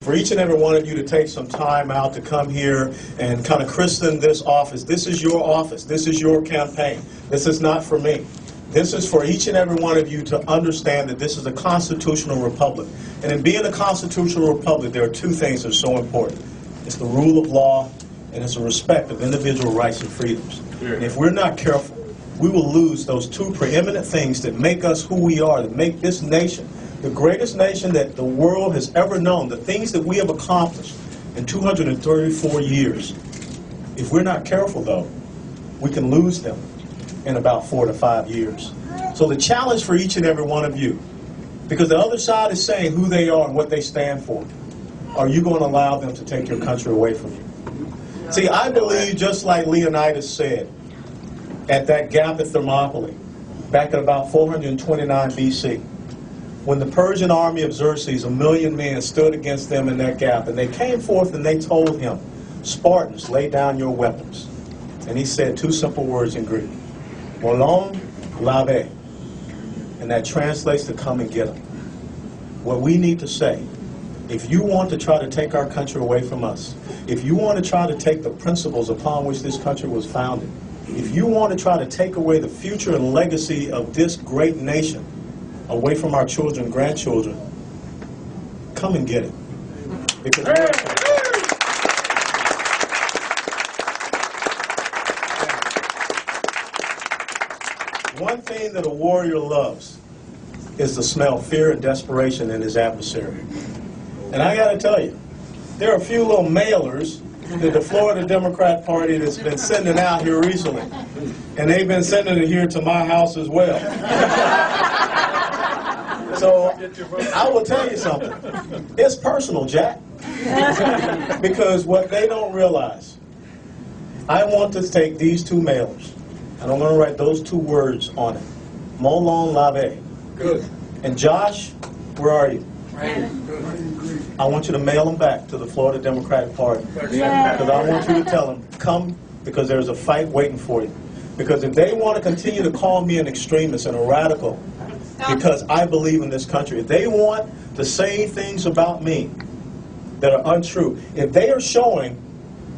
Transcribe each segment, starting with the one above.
for each and every one of you to take some time out to come here and kind of christen this office. This is your office. This is your campaign. This is not for me. This is for each and every one of you to understand that this is a constitutional republic. And in being a constitutional republic, there are two things that are so important. It's the rule of law, and it's the respect of individual rights and freedoms. And if we're not careful, we will lose those two preeminent things that make us who we are, that make this nation the greatest nation that the world has ever known, the things that we have accomplished in 234 years. If we're not careful, though, we can lose them in about 4 to 5 years. So the challenge for each and every one of you, because the other side is saying who they are and what they stand for, are you going to allow them to take your country away from you? See, I believe, just like Leonidas said, at that gap at Thermopylae, back at about 429 BC, when the Persian army of Xerxes, 1 million men, stood against them in that gap, and they came forth and they told him, Spartans, lay down your weapons. And he said two simple words in Greek, molon lave, and that translates to come and get them. What we need to say, if you want to try to take our country away from us, if you want to try to take the principles upon which this country was founded, if you want to try to take away the future and legacy of this great nation away from our children and grandchildren, come and get it. Because one thing that a warrior loves is to smell fear and desperation in his adversary. And I got to tell you, there are a few little mailers that the Florida Democrat Party that's been sending out here recently. And they've been sending it here to my house as well. So I will tell you something. It's personal, Jack. Because what they don't realize, I want to take these two mailers, and I'm going to write those two words on it. Molon lave. Good. And Josh, where are you? I want you to mail them back to the Florida Democratic Party. Because I want you to tell them, come, because there's a fight waiting for you. Because if they want to continue to call me an extremist and a radical, because I believe in this country, if they want to say things about me that are untrue, if they are showing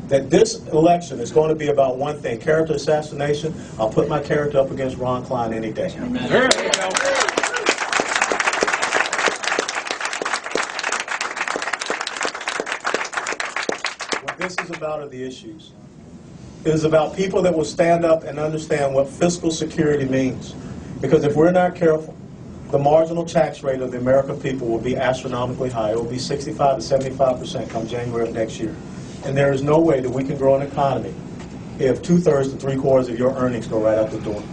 that this election is going to be about one thing, character assassination, I'll put my character up against Ron Klein any day. What this is about are the issues. It is about people that will stand up and understand what fiscal security means. Because if we're not careful, the marginal tax rate of the American people will be astronomically high. It will be 65 to 75% come January of next year. And there is no way that we can grow an economy if 2/3 to 3/4 of your earnings go right out the door.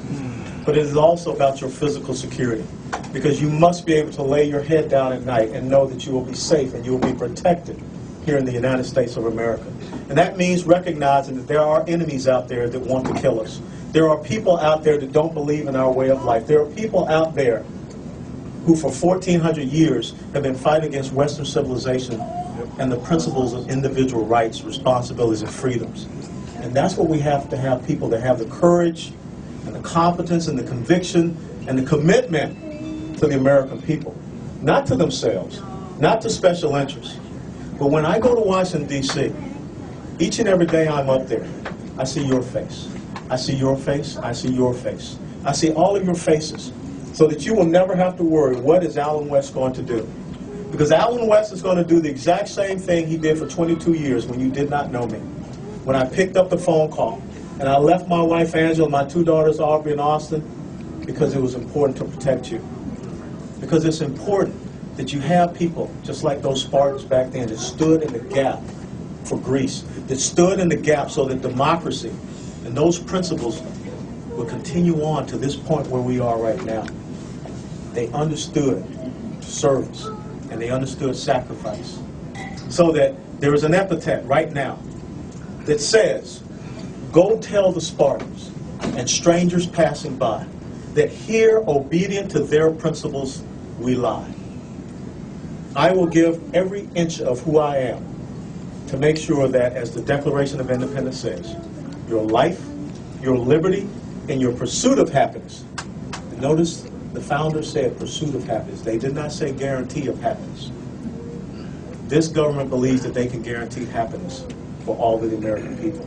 But it is also about your physical security. Because you must be able to lay your head down at night and know that you will be safe and you will be protected here in the United States of America. And that means recognizing that there are enemies out there that want to kill us. There are people out there that don't believe in our way of life. There are people out there who for 1,400 years have been fighting against Western civilization and the principles of individual rights, responsibilities, and freedoms. And that's what we have to have, people that have the courage and the competence and the conviction and the commitment to the American people. Not to themselves, not to special interests. But when I go to Washington, D.C., each and every day I'm up there, I see your face. I see your face. I see your face. I see all of your faces, so that you will never have to worry, what is Allen West going to do? Because Allen West is going to do the exact same thing he did for 22 years when you did not know me. When I picked up the phone call, and I left my wife Angela, my two daughters Aubrey and Austin, because it was important to protect you. Because it's important that you have people, just like those Spartans back then, that stood in the gap for Greece, that stood in the gap so that democracy and those principles will continue on to this point where we are right now. They understood service, and they understood sacrifice. So that there is an epithet right now that says, go tell the Spartans and strangers passing by that here, obedient to their principles, we lie. I will give every inch of who I am to make sure that, as the Declaration of Independence says, your life, your liberty, and your pursuit of happiness. And notice the founders said pursuit of happiness. They did not say guarantee of happiness. This government believes that they can guarantee happiness for all of the American people.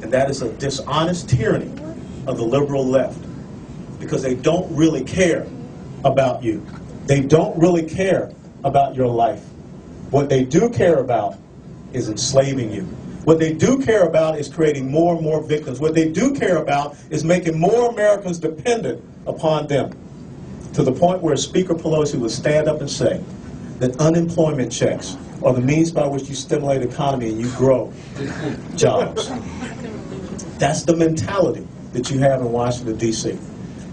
And that is a dishonest tyranny of the liberal left, because they don't really care about you. They don't really care about your life. What they do care about is enslaving you. What they do care about is creating more and more victims. What they do care about is making more Americans dependent upon them, to the point where Speaker Pelosi would stand up and say that unemployment checks are the means by which you stimulate the economy and you grow jobs. That's the mentality that you have in Washington, D.C.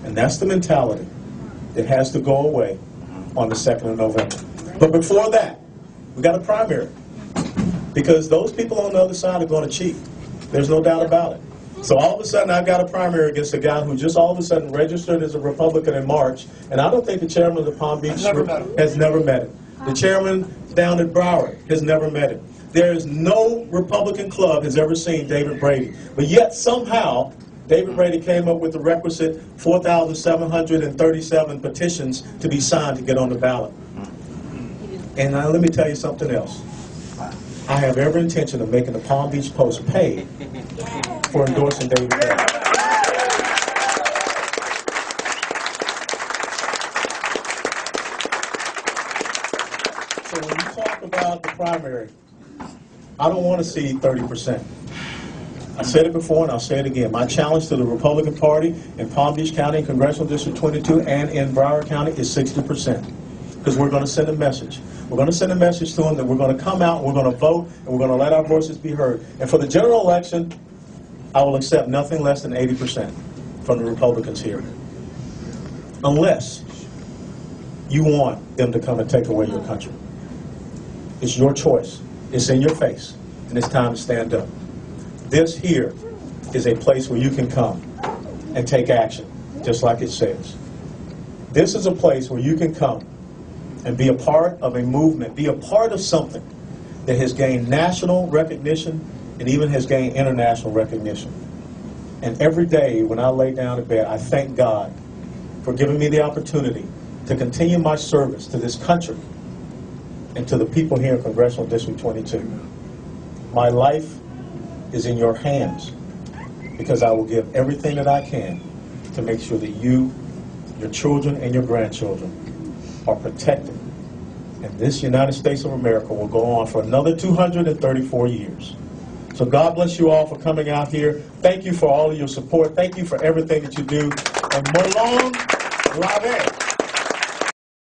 And that's the mentality that has to go away on the 2nd of November. But before that, we got a primary. Because those people on the other side are going to cheat. There's no doubt about it. So all of a sudden, I've got a primary against a guy who just all of a sudden registered as a Republican in March, and I don't think the chairman of the Palm Beach has never met him. The chairman down at Broward has never met him. There is no Republican club has ever seen David Brady. But yet, somehow, David Brady came up with the requisite 4,737 petitions to be signed to get on the ballot. And now let me tell you something else. I have every intention of making the Palm Beach Post pay for endorsing David Brady. So when you talk about the primary, I don't want to see 30%. I said it before and I'll say it again. My challenge to the Republican Party in Palm Beach County, Congressional District 22, and in Broward County is 60%. Because we're going to send a message. We're going to send a message to them that we're going to come out, and we're going to vote, and we're going to let our voices be heard. And for the general election, I will accept nothing less than 80% from the Republicans here. Unless you want them to come and take away your country. It's your choice. It's in your face. And it's time to stand up. This here is a place where you can come and take action, just like it says. This is a place where you can come and be a part of a movement, be a part of something that has gained national recognition and even has gained international recognition. And every day when I lay down in bed, I thank God for giving me the opportunity to continue my service to this country and to the people here in Congressional District 22. My life is in your hands, because I will give everything that I can to make sure that you, your children, and your grandchildren are protected. And this United States of America will go on for another 234 years. So God bless you all for coming out here. Thank you for all of your support. Thank you for everything that you do. And Molon Lave.